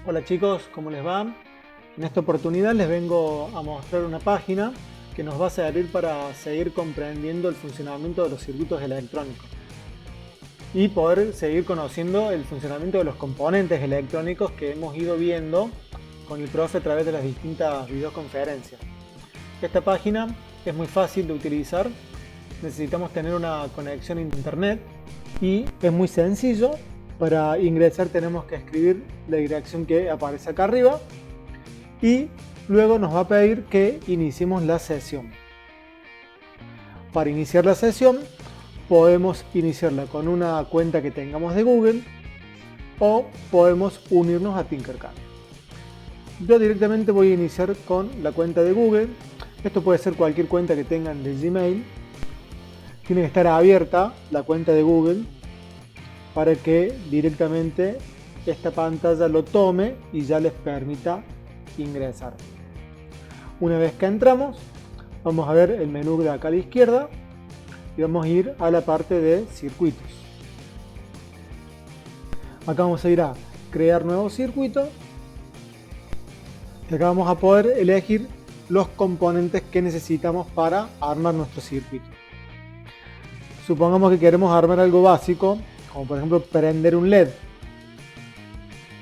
Hola chicos, ¿cómo les va? En esta oportunidad les vengo a mostrar una página que nos va a servir para seguir comprendiendo el funcionamiento de los circuitos electrónicos y poder seguir conociendo el funcionamiento de los componentes electrónicos que hemos ido viendo con el profe a través de las distintas videoconferencias. Esta página es muy fácil de utilizar, necesitamos tener una conexión a internet y es muy sencillo. Para ingresar tenemos que escribir la dirección que aparece acá arriba y luego nos va a pedir que iniciemos la sesión. Para iniciar la sesión podemos iniciarla con una cuenta que tengamos de Google o podemos unirnos a Tinkercad. Yo directamente voy a iniciar con la cuenta de Google. Esto puede ser cualquier cuenta que tengan de Gmail. Tiene que estar abierta la cuenta de Google para que directamente esta pantalla lo tome y ya les permita ingresar. Una vez que entramos, vamos a ver el menú de acá a la izquierda y vamos a ir a la parte de circuitos. Acá vamos a ir a crear nuevo circuito y acá vamos a poder elegir los componentes que necesitamos para armar nuestro circuito. Supongamos que queremos armar algo básico, como por ejemplo prender un LED.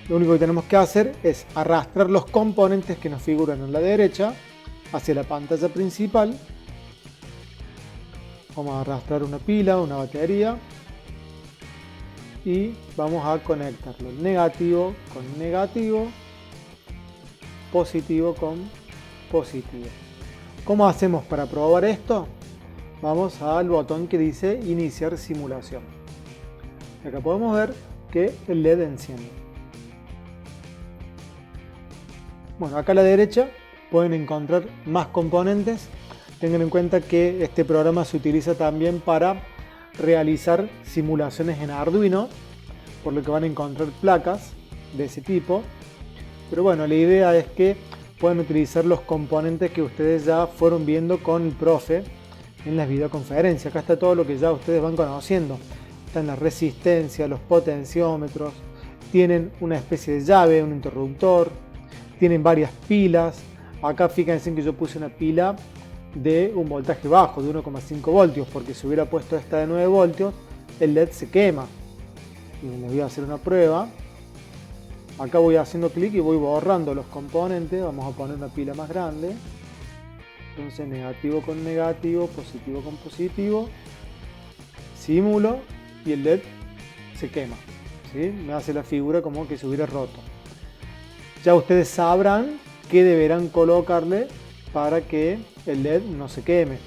Lo único que tenemos que hacer es arrastrar los componentes que nos figuran en la derecha hacia la pantalla principal. Vamos a arrastrar una pila, una batería y vamos a conectarlo. Negativo con negativo, positivo con positivo. ¿Cómo hacemos para probar esto? Vamos al botón que dice iniciar simulación. Acá podemos ver que el LED enciende. Bueno, acá a la derecha pueden encontrar más componentes. Tengan en cuenta que este programa se utiliza también para realizar simulaciones en Arduino, por lo que van a encontrar placas de ese tipo. Pero bueno, la idea es que puedan utilizar los componentes que ustedes ya fueron viendo con el profe en las videoconferencias. Acá está todo lo que ya ustedes van conociendo. Están las resistencias, los potenciómetros, tienen una especie de llave, un interruptor, tienen varias pilas. Acá fíjense que yo puse una pila de un voltaje bajo, de 1,5 voltios, porque si hubiera puesto esta de 9 voltios, el LED se quema. Y les voy a hacer una prueba. Acá voy haciendo clic y voy borrando los componentes. Vamos a poner una pila más grande. Entonces negativo con negativo, positivo con positivo. Simulo y el LED se quema, ¿sí? Me hace la figura como que se hubiera roto. Ya ustedes sabrán qué deberán colocarle para que el LED no se queme.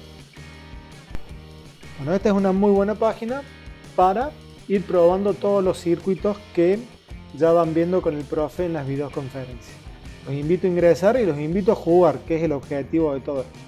Bueno, esta es una muy buena página para ir probando todos los circuitos que ya van viendo con el profe en las videoconferencias. Los invito a ingresar y los invito a jugar, que es el objetivo de todo esto.